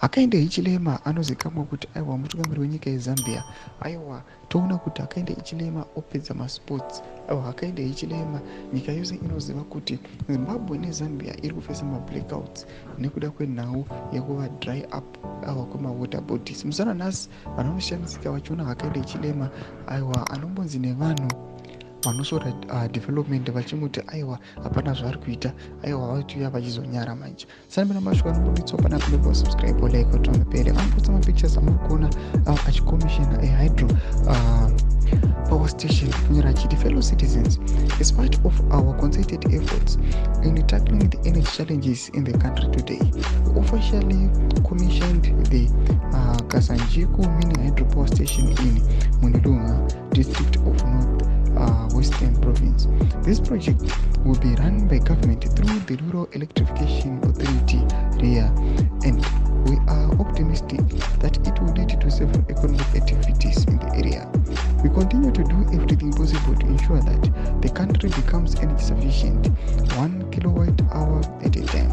akaenda Hichilema anozikamwa kuti aiwa mutungamiri wenyika yeZambia. Aiwa toona kuti akaenda Hichilema opedza maSports. Aiwa akaenda Hichilema nyika yose inoziva kuti Zimbabwe neZambia iri kufesa mablackouts nekuda kwenhau yekuva dry up kwemawater bodies. Musana nhasi vanhu vanoshamisa vachiona akaenda Hichilema aiwa anombonzi nevanhu vanosora development vachimuti aiwa hapana zvaari kuita, aiwa vatuya vachizonyara manje. Sani mina mashuka anomboditsa pana kulepo subscribe like kuti vamapere vanoputsa mapictures amuri kuona achikomishina ehydro power station kunyora achiti fellow citizens, as part of our concerted efforts in tackling the energy challenges in the country today, we officially commissioned the Kasanjiku mini hydro power station in Munilunga district of North Western Province. This project will be run by government through the Rural Electrification Authority REA, and we are optimistic that it will lead to several economic activities in the area. We continue to do everything possible to ensure that the country becomes energy sufficient 1 kilowatt hour at a time.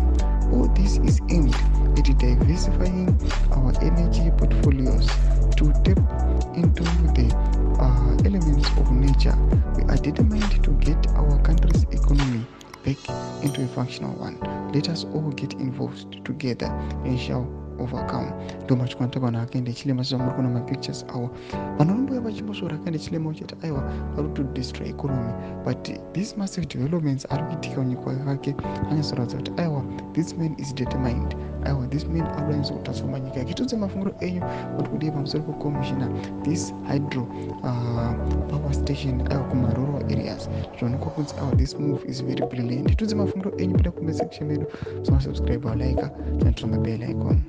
All this is aimed at diversifying our energy portfolios to tap into the elements of nature. We are determined to get our country's economy back into a functional one. Let us all get involved together and shall overcome. Ndoma chikwantaba na akaenda Hichilema sasa muri kuona mapictures awa vanhu vanomboya vachimbosora akaenda Hichilema uchiti aiwa ari to destroy economy, but these massive developments ari kuitika kunyika yake anyasoratidza kuti aiwa this man is determined, aiwa this man anoanyisa kutransforma nyika yake. Tidze mafungiro enyu kuti kudii pamusoro pekomishina this hydro power station aiwa kumarural areas. Zvionekwa kunzi aiwa this move is very brilliant. Tidze mafungiro enyu peda kumbe section medu, so subscribe like and turn the bell icon.